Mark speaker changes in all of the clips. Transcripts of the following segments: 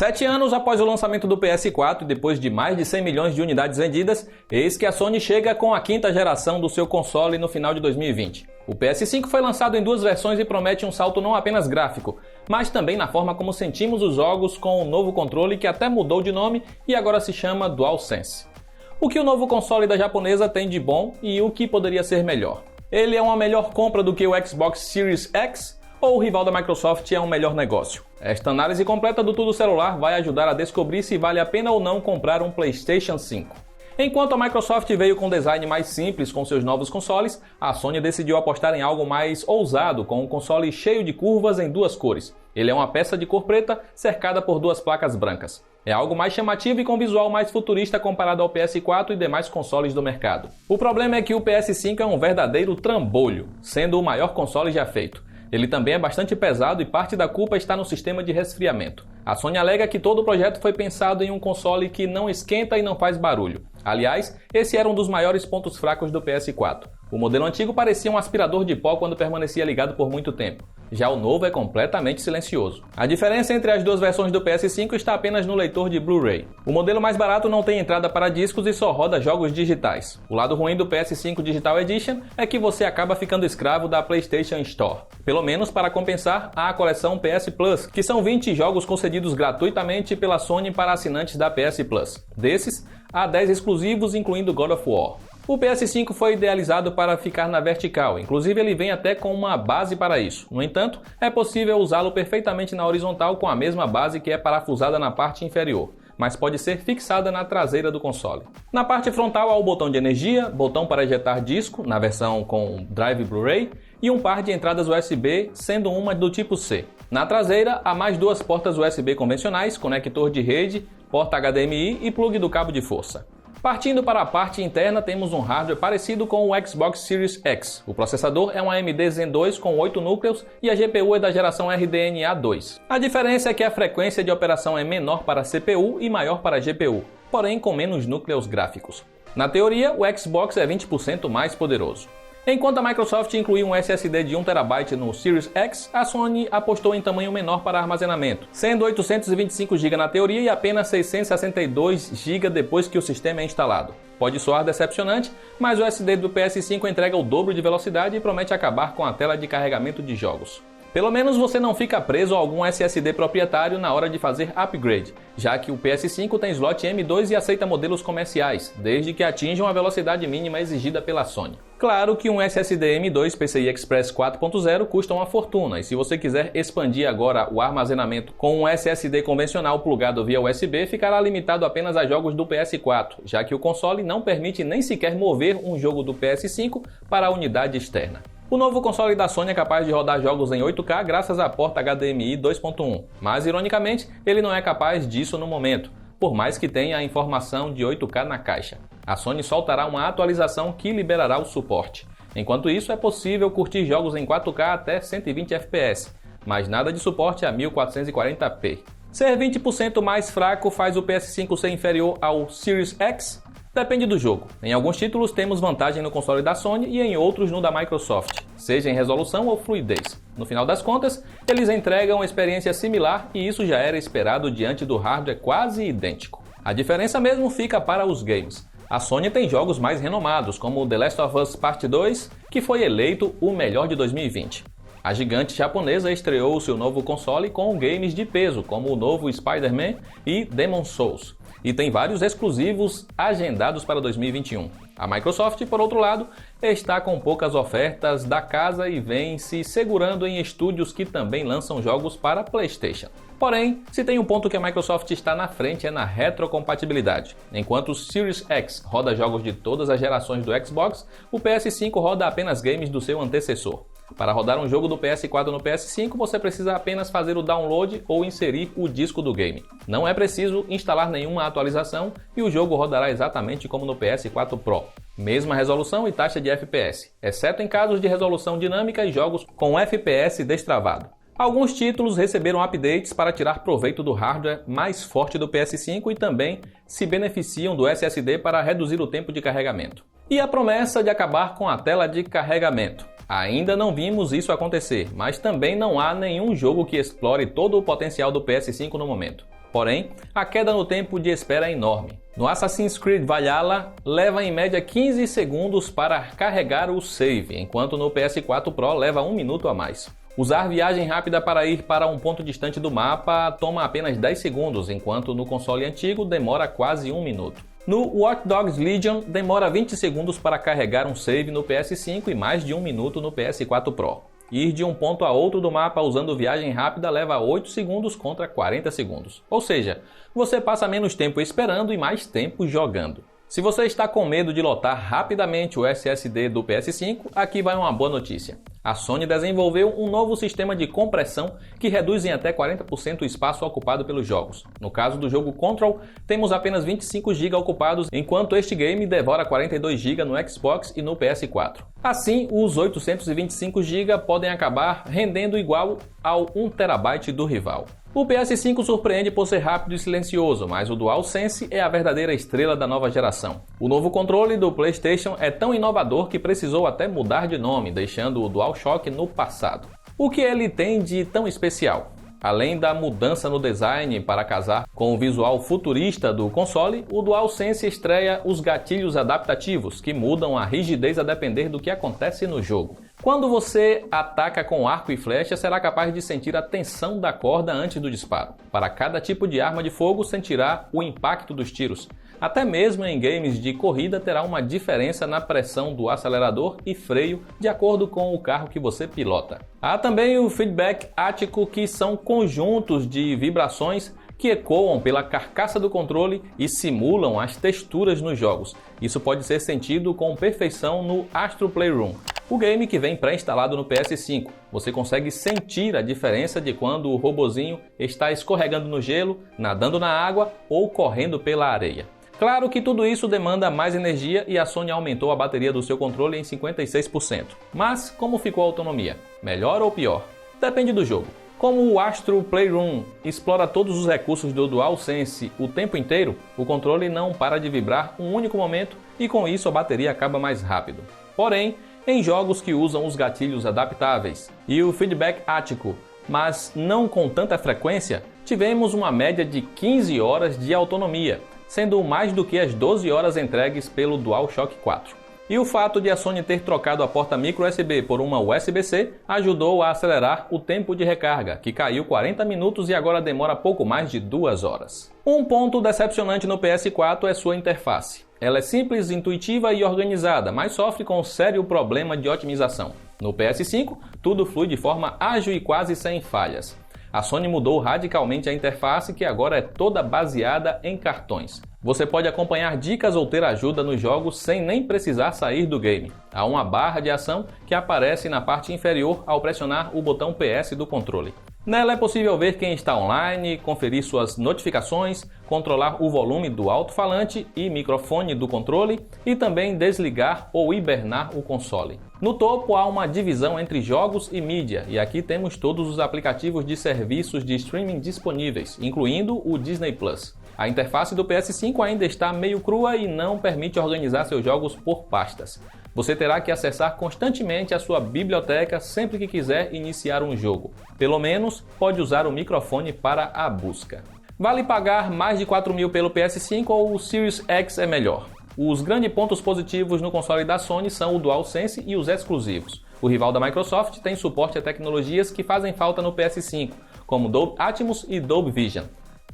Speaker 1: 7 anos após o lançamento do PS4 e depois de mais de 100 milhões de unidades vendidas, eis que a Sony chega com a quinta geração do seu console no final de 2020. O PS5 foi lançado em 2 versões e promete um salto não apenas gráfico, mas também na forma como sentimos os jogos com o novo controle que até mudou de nome e agora se chama DualSense. O que o novo console da japonesa tem de bom e o que poderia ser melhor? Ele é uma melhor compra do que o Xbox Series X? Ou o rival da Microsoft é um melhor negócio? Esta análise completa do Tudo Celular vai ajudar a descobrir se vale a pena ou não comprar um PlayStation 5. Enquanto a Microsoft veio com um design mais simples com seus novos consoles, a Sony decidiu apostar em algo mais ousado, com um console cheio de curvas em 2 cores. Ele é uma peça de cor preta cercada por 2 placas brancas. É algo mais chamativo e com visual mais futurista comparado ao PS4 e demais consoles do mercado. O problema é que o PS5 é um verdadeiro trambolho, sendo o maior console já feito. Ele também é bastante pesado e parte da culpa está no sistema de resfriamento. A Sony alega que todo o projeto foi pensado em um console que não esquenta e não faz barulho. Aliás, esse era um dos maiores pontos fracos do PS4. O modelo antigo parecia um aspirador de pó quando permanecia ligado por muito tempo. Já o novo é completamente silencioso. A diferença entre as 2 versões do PS5 está apenas no leitor de Blu-ray. O modelo mais barato não tem entrada para discos e só roda jogos digitais. O lado ruim do PS5 Digital Edition é que você acaba ficando escravo da PlayStation Store. Pelo menos para compensar a coleção PS Plus, que são 20 jogos concedidos gratuitamente pela Sony para assinantes da PS Plus. Desses, há 10 exclusivos, incluindo God of War. O PS5 foi idealizado para ficar na vertical, inclusive ele vem até com uma base para isso. No entanto, é possível usá-lo perfeitamente na horizontal com a mesma base que é parafusada na parte inferior, mas pode ser fixada na traseira do console. Na parte frontal há o botão de energia, botão para ejetar disco, na versão com drive Blu-ray, e um par de entradas USB, sendo uma do tipo C. Na traseira há mais 2 portas USB convencionais, conector de rede, porta HDMI e plug do cabo de força. Partindo para a parte interna, temos um hardware parecido com o Xbox Series X. O processador é um AMD Zen 2 com 8 núcleos e a GPU é da geração RDNA 2. A diferença é que a frequência de operação é menor para a CPU e maior para a GPU, porém com menos núcleos gráficos. Na teoria, o Xbox é 20% mais poderoso. Enquanto a Microsoft incluiu um SSD de 1 TB no Series X, a Sony apostou em tamanho menor para armazenamento, sendo 825 GB na teoria e apenas 662 GB depois que o sistema é instalado. Pode soar decepcionante, mas o SSD do PS5 entrega o dobro de velocidade e promete acabar com a tela de carregamento de jogos. Pelo menos você não fica preso a algum SSD proprietário na hora de fazer upgrade, já que o PS5 tem slot M2 e aceita modelos comerciais, desde que atinjam a velocidade mínima exigida pela Sony. Claro que um SSD M2 PCI Express 4.0 custa uma fortuna, e se você quiser expandir agora o armazenamento com um SSD convencional plugado via USB, ficará limitado apenas a jogos do PS4, já que o console não permite nem sequer mover um jogo do PS5 para a unidade externa. O novo console da Sony é capaz de rodar jogos em 8K graças à porta HDMI 2.1, mas ironicamente ele não é capaz disso no momento, por mais que tenha a informação de 8K na caixa. A Sony soltará uma atualização que liberará o suporte. Enquanto isso, é possível curtir jogos em 4K até 120 FPS, mas nada de suporte a 1440p. Ser 20% mais fraco faz o PS5 ser inferior ao Series X? Depende do jogo. Em alguns títulos temos vantagem no console da Sony e em outros no da Microsoft, seja em resolução ou fluidez. No final das contas, eles entregam uma experiência similar e isso já era esperado diante do hardware quase idêntico. A diferença mesmo fica para os games. A Sony tem jogos mais renomados, como The Last of Us Part 2, que foi eleito o melhor de 2020. A gigante japonesa estreou seu novo console com games de peso, como o novo Spider-Man e Demon's Souls. E tem vários exclusivos agendados para 2021. A Microsoft, por outro lado, está com poucas ofertas da casa e vem se segurando em estúdios que também lançam jogos para PlayStation. Porém, se tem um ponto que a Microsoft está na frente é na retrocompatibilidade. Enquanto o Series X roda jogos de todas as gerações do Xbox, o PS5 roda apenas games do seu antecessor. Para rodar um jogo do PS4 no PS5, você precisa apenas fazer o download ou inserir o disco do game. Não é preciso instalar nenhuma atualização e o jogo rodará exatamente como no PS4 Pro. Mesma resolução e taxa de FPS, exceto em casos de resolução dinâmica e jogos com FPS destravado. Alguns títulos receberam updates para tirar proveito do hardware mais forte do PS5 e também se beneficiam do SSD para reduzir o tempo de carregamento. E a promessa de acabar com a tela de carregamento. Ainda não vimos isso acontecer, mas também não há nenhum jogo que explore todo o potencial do PS5 no momento. Porém, a queda no tempo de espera é enorme. No Assassin's Creed Valhalla, leva em média 15 segundos para carregar o save, enquanto no PS4 Pro leva 1 minuto a mais. Usar viagem rápida para ir para um ponto distante do mapa toma apenas 10 segundos, enquanto no console antigo demora quase 1 minuto. No Watch Dogs Legion, demora 20 segundos para carregar um save no PS5 e mais de 1 minuto no PS4 Pro. Ir de um ponto a outro do mapa usando viagem rápida leva 8 segundos contra 40 segundos. Ou seja, você passa menos tempo esperando e mais tempo jogando. Se você está com medo de lotar rapidamente o SSD do PS5, aqui vai uma boa notícia. A Sony desenvolveu um novo sistema de compressão que reduz em até 40% o espaço ocupado pelos jogos. No caso do jogo Control, temos apenas 25 GB ocupados, enquanto este game devora 42 GB no Xbox e no PS4. Assim, os 825 GB podem acabar rendendo igual ao 1 TB do rival. O PS5 surpreende por ser rápido e silencioso, mas o DualSense é a verdadeira estrela da nova geração. O novo controle do PlayStation é tão inovador que precisou até mudar de nome, deixando o DualShock no passado. O que ele tem de tão especial? Além da mudança no design para casar com o visual futurista do console, o DualSense estreia os gatilhos adaptativos, que mudam a rigidez a depender do que acontece no jogo. Quando você ataca com arco e flecha, será capaz de sentir a tensão da corda antes do disparo. Para cada tipo de arma de fogo, sentirá o impacto dos tiros. Até mesmo em games de corrida terá uma diferença na pressão do acelerador e freio de acordo com o carro que você pilota. Há também o feedback ático, que são conjuntos de vibrações que ecoam pela carcaça do controle e simulam as texturas nos jogos. Isso pode ser sentido com perfeição no Astro Playroom, o game que vem pré-instalado no PS5. Você consegue sentir a diferença de quando o robozinho está escorregando no gelo, nadando na água ou correndo pela areia. Claro que tudo isso demanda mais energia e a Sony aumentou a bateria do seu controle em 56%. Mas como ficou a autonomia? Melhor ou pior? Depende do jogo. Como o Astro Playroom explora todos os recursos do DualSense o tempo inteiro, o controle não para de vibrar um único momento e com isso a bateria acaba mais rápido. Porém, em jogos que usam os gatilhos adaptáveis e o feedback ático, mas não com tanta frequência, tivemos uma média de 15 horas de autonomia, sendo mais do que as 12 horas entregues pelo DualShock 4. E o fato de a Sony ter trocado a porta microUSB por uma USB-C ajudou a acelerar o tempo de recarga, que caiu 40 minutos e agora demora pouco mais de 2 horas. Um ponto decepcionante no PS4 é sua interface. Ela é simples, intuitiva e organizada, mas sofre com um sério problema de otimização. No PS5, tudo flui de forma ágil e quase sem falhas. A Sony mudou radicalmente a interface, que agora é toda baseada em cartões. Você pode acompanhar dicas ou ter ajuda nos jogos sem nem precisar sair do game. Há uma barra de ação que aparece na parte inferior ao pressionar o botão PS do controle. Nela é possível ver quem está online, conferir suas notificações, controlar o volume do alto-falante e microfone do controle e também desligar ou hibernar o console. No topo há uma divisão entre jogos e mídia, e aqui temos todos os aplicativos de serviços de streaming disponíveis, incluindo o Disney+. A interface do PS5 ainda está meio crua e não permite organizar seus jogos por pastas. Você terá que acessar constantemente a sua biblioteca sempre que quiser iniciar um jogo. Pelo menos, pode usar o microfone para a busca. Vale pagar mais de 4 mil pelo PS5 ou o Series X é melhor? Os grandes pontos positivos no console da Sony são o DualSense e os exclusivos. O rival da Microsoft tem suporte a tecnologias que fazem falta no PS5, como Dolby Atmos e Dolby Vision.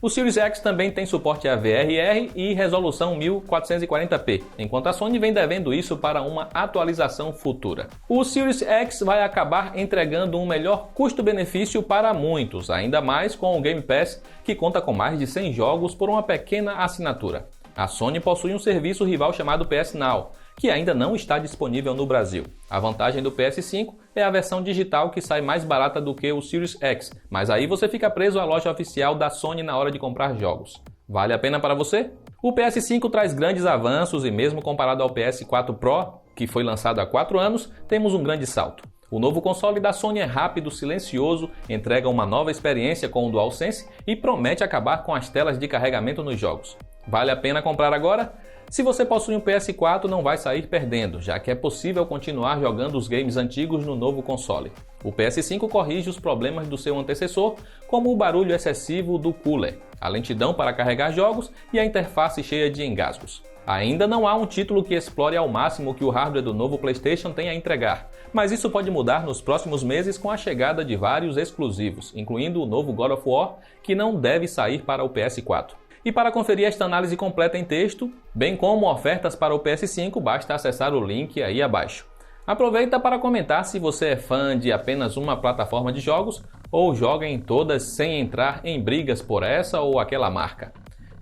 Speaker 1: O Series X também tem suporte a VRR e resolução 1440p, enquanto a Sony vem devendo isso para uma atualização futura. O Series X vai acabar entregando um melhor custo-benefício para muitos, ainda mais com o Game Pass, que conta com mais de 100 jogos por uma pequena assinatura. A Sony possui um serviço rival chamado PS Now, que ainda não está disponível no Brasil. A vantagem do PS5 é a versão digital, que sai mais barata do que o Series X, mas aí você fica preso à loja oficial da Sony na hora de comprar jogos. Vale a pena para você? O PS5 traz grandes avanços e mesmo comparado ao PS4 Pro, que foi lançado há 4 anos, temos um grande salto. O novo console da Sony é rápido, silencioso, entrega uma nova experiência com o DualSense e promete acabar com as telas de carregamento nos jogos. Vale a pena comprar agora? Se você possui um PS4, não vai sair perdendo, já que é possível continuar jogando os games antigos no novo console. O PS5 corrige os problemas do seu antecessor, como o barulho excessivo do cooler, a lentidão para carregar jogos e a interface cheia de engasgos. Ainda não há um título que explore ao máximo o que o hardware do novo PlayStation tem a entregar, mas isso pode mudar nos próximos meses com a chegada de vários exclusivos, incluindo o novo God of War, que não deve sair para o PS4. E para conferir esta análise completa em texto, bem como ofertas para o PS5, basta acessar o link aí abaixo. Aproveita para comentar se você é fã de apenas uma plataforma de jogos ou joga em todas sem entrar em brigas por essa ou aquela marca.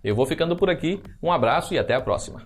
Speaker 1: Eu vou ficando por aqui, um abraço e até a próxima.